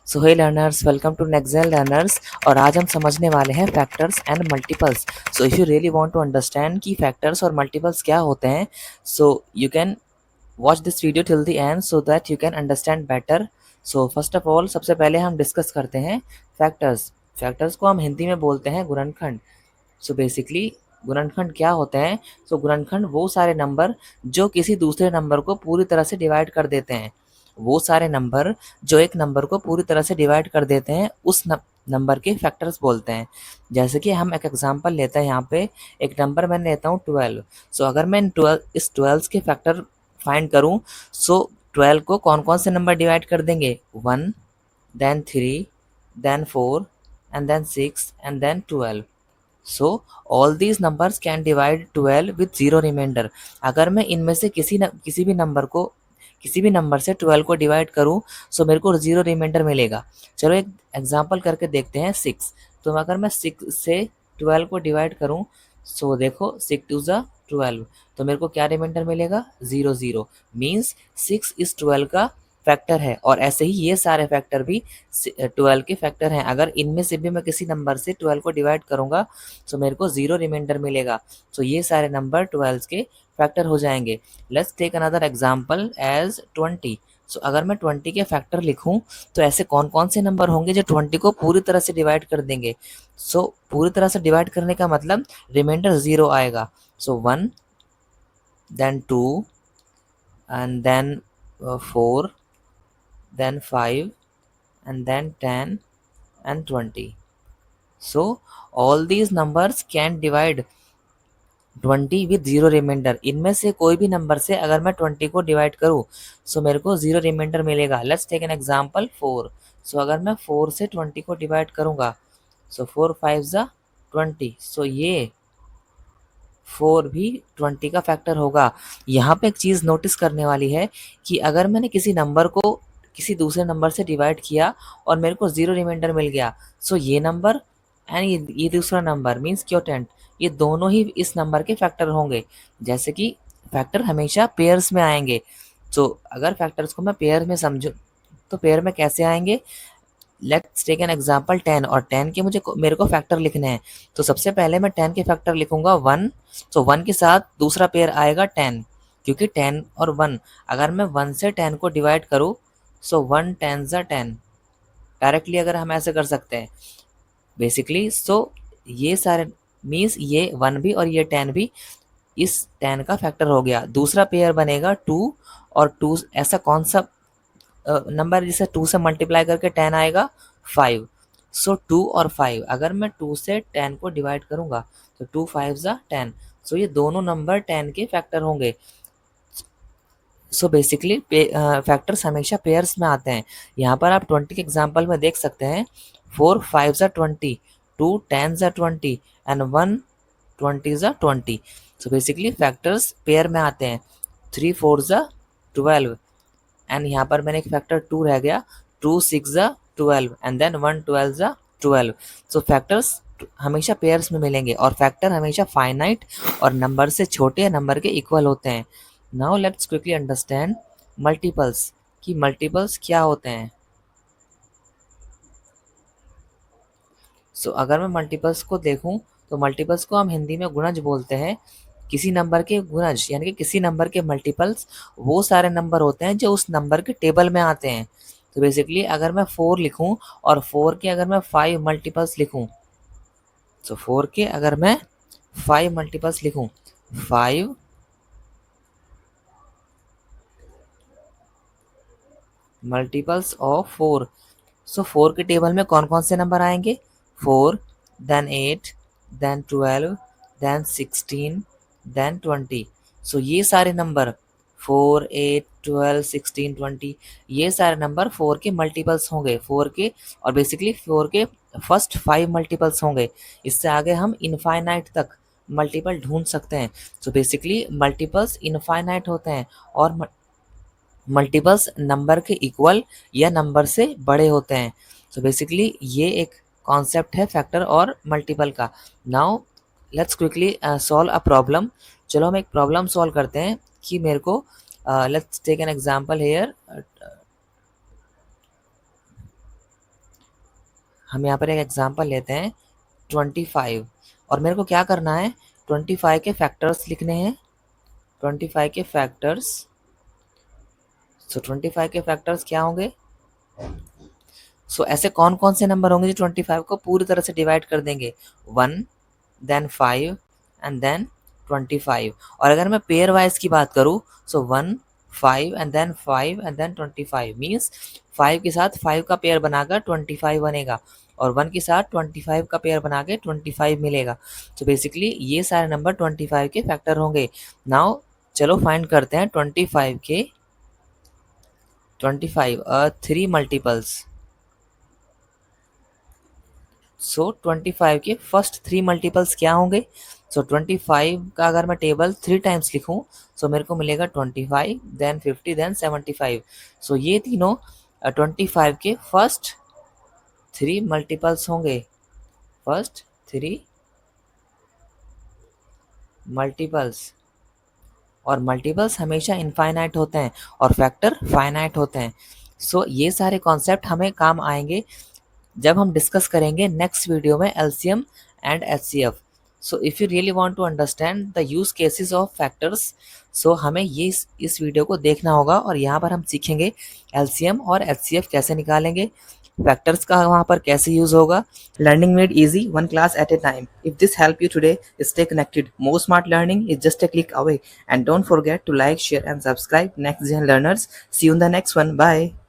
So hey learners, welcome to next learners. और आज हम समझने वाले हैं factors and multiples. So if you really want to understand कि फैक्टर्स और मल्टीपल्स क्या होते हैं, so you can watch this video till the end so that you can understand better. So first of all, सबसे पहले हम discuss करते हैं फैक्टर्स। फैक्टर्स को हम हिंदी में बोलते हैं गुणनखंड। सो बेसिकली गुणनखंड क्या होते हैं? सो गुणनखंड वो सारे नंबर जो किसी दूसरे नंबर को पूरी तरह से डिवाइड कर देते हैं। वो सारे नंबर जो एक नंबर को पूरी तरह से डिवाइड कर देते हैं, उस नंबर के फैक्टर्स बोलते हैं। जैसे कि हम एक एग्जांपल लेते हैं, यहाँ पे एक नंबर मैं लेता हूँ 12। सो अगर मैं इस 12 के फैक्टर फाइंड करूँ, सो 12 को कौन कौन से नंबर डिवाइड कर देंगे? 1, then 3, then 4 and then 6 and then 12। So all these numbers can divide 12 with zero remainder. अगर मैं इनमें से किसी भी नंबर से 12 को डिवाइड करूं, सो मेरे को जीरो रिमाइंडर मिलेगा। चलो एक एग्जांपल करके देखते हैं, 6। तो अगर मैं 6 से 12 को डिवाइड करूं, सो देखो 6 टू ज़ा 12, तो मेरे को क्या रिमाइंडर मिलेगा? 0 0। मीन्स 6 इस 12 का फैक्टर है। और ऐसे ही ये सारे फैक्टर भी 12 के फैक्टर हैं। अगर इनमें से भी मैं किसी नंबर से 12 को डिवाइड करूंगा, सो मेरे को जीरो रिमाइंडर मिलेगा। सो ये सारे नंबर 12 के फैक्टर हो जाएंगे। Let's take another example as 20। सो अगर मैं 20 के फैक्टर लिखूं, तो ऐसे कौन कौन से नंबर होंगे जो 20 को पूरी तरह से डिवाइड कर देंगे? सो पूरी तरह से डिवाइड करने का मतलब रिमाइंडर जीरो आएगा। सो 1, then 2 and then 4, then 5 and then 10 and 20. So all these numbers can divide 20 with zero reminder. इनमें से कोई भी नंबर से अगर मैं 20 को डिवाइड करूँ, सो मेरे को जीरो रिमाइंडर मिलेगा। Let's take an example 4। सो अगर मैं 4 से 20 को डिवाइड करूँगा, सो 4 5 ज़ा 20। सो ये 4 भी 20 का फैक्टर होगा। यहाँ पे एक चीज़ नोटिस करने वाली है कि अगर मैंने किसी नंबर को किसी दूसरे नंबर से डिवाइड किया और मेरे को जीरो रिमाइंडर मिल गया, सो ये नंबर एंड ये दूसरा नंबर मीन्स क्वोटेंट, ये दोनों ही इस नंबर के फैक्टर होंगे। जैसे कि फैक्टर हमेशा पेयर्स में आएंगे। सो अगर फैक्टर्स को मैं पेयर में समझूं, तो पेयर में कैसे आएंगे? Let's take an example 10। और 10 के मेरे को फैक्टर लिखने हैं। तो सबसे पहले मैं 10 के फैक्टर लिखूंगा 1। सो 1 के साथ दूसरा पेयर आएगा 10, क्योंकि 10 और 1, अगर मैं 1 से 10 को डिवाइड करूँ, सो 1 10 ज़ा 10। डायरेक्टली अगर हम ऐसे कर सकते हैं बेसिकली। सो ये सारे मीन्स ये 1 भी और ये 10 भी इस 10 का फैक्टर हो गया। दूसरा पेयर बनेगा 2 और 2। ऐसा कौन सा नंबर जिसे 2 से मल्टीप्लाई करके 10 आएगा? 5। सो 2 और 5, अगर मैं 2 से 10 को डिवाइड करूंगा, तो 2 5 ज़ा 10। सो ये दोनों नंबर 10 के फैक्टर होंगे। सो बेसिकली फैक्टर्स हमेशा पेयर्स में आते हैं। यहाँ पर आप 20 के एग्जाम्पल में देख सकते हैं, 4 5 ज़ा 20, 2 10 ज़ा 20 एंड 1 20 ज़ा 20। सो बेसिकली फैक्टर्स पेयर में आते हैं। 3 4 ज़ा 12 एंड यहाँ पर मैंने एक फैक्टर 2 रह गया, 2 6 ज़ा 12 एंड देन 1 12 ज़ा 12। सो फैक्टर्स हमेशा पेयर्स में मिलेंगे और फैक्टर हमेशा फाइनाइट और नंबर से छोटे नंबर के इक्वल होते हैं। Now let's quickly understand multiples, कि मल्टीपल्स क्या होते हैं। सो अगर मैं मल्टीपल्स को देखूं, तो मल्टीपल्स को हम हिंदी में गुणज बोलते हैं। किसी नंबर के गुणज यानी कि किसी नंबर के मल्टीपल्स वो सारे नंबर होते हैं जो उस नंबर के टेबल में आते हैं। तो बेसिकली अगर मैं 4 लिखूं और 4 के अगर मैं 5 मल्टीपल्स लिखूं, सो 4 के अगर मैं 5 मल्टीपल्स लिखूं, 5 मल्टीपल्स ऑफ 4, सो 4 के टेबल में कौन कौन से नंबर आएंगे? 4, देन 8, देन 12, देन 16, देन 20। सो ये सारे नंबर 4 8 12 16 20, ये सारे नंबर 4 के मल्टीपल्स होंगे। 4 के और बेसिकली 4 के फर्स्ट 5 मल्टीपल्स होंगे। इससे आगे हम इनफाइनाइट तक मल्टीपल ढूंढ सकते हैं। सो बेसिकली मल्टीपल्स इनफाइनाइट होते हैं और मल्टीपल्स नंबर के इक्वल या नंबर से बड़े होते हैं। सो बेसिकली ये एक कॉन्सेप्ट है फैक्टर और मल्टीपल का। Now let's quickly solve a problem. चलो हम एक प्रॉब्लम सॉल्व करते हैं कि मेरे को let's take an example here. हम यहाँ पर एक एग्जांपल लेते हैं 25 और मेरे को क्या करना है 25 के फैक्टर्स लिखने हैं 25 के फैक्टर्स। सो 25 के फैक्टर्स क्या होंगे? सो ऐसे कौन कौन से नंबर होंगे जो 25 को पूरी तरह से डिवाइड कर देंगे? 1 देन 5 एंड देन 25। और अगर मैं पेयर वाइज की बात करूँ so 1 5 and then 5 and then 25 means 5 के साथ 5 का पेयर बनाकर 25 बनेगा और 1 के साथ 25 का पेयर बना के 25 मिलेगा। तो बेसिकली ये सारे नंबर 25 के फैक्टर होंगे। नाउ चलो फाइंड करते हैं 25 के 3 मल्टीपल्स। सो 25 के फर्स्ट 3 मल्टीपल्स क्या होंगे? सो 25 का अगर मैं टेबल 3 टाइम्स लिखूं सो मेरे को मिलेगा 25 देन 50 देन 75। सो ये तीनों 25 के फर्स्ट 3 मल्टीपल्स होंगे। फर्स्ट 3 मल्टीपल्स और मल्टीपल्स हमेशा इनफाइनाइट होते हैं और फैक्टर फाइनाइट होते हैं। सो ये सारे कॉन्सेप्ट हमें काम आएंगे जब हम डिस्कस करेंगे नेक्स्ट वीडियो में LCM and HCF. So if you really want to understand the use cases of factors so हमें ये इस वीडियो को देखना होगा और यहाँ पर हम सीखेंगे एलसीएम और एचसीएफ कैसे निकालेंगे, फैक्टर्स का वहाँ पर कैसे यूज होगा। Learning made easy one class at a time. If this help you today stay connected, more smart learning is just a click away and don't forget to like, share and subscribe next gen learners। See you in the next one, bye।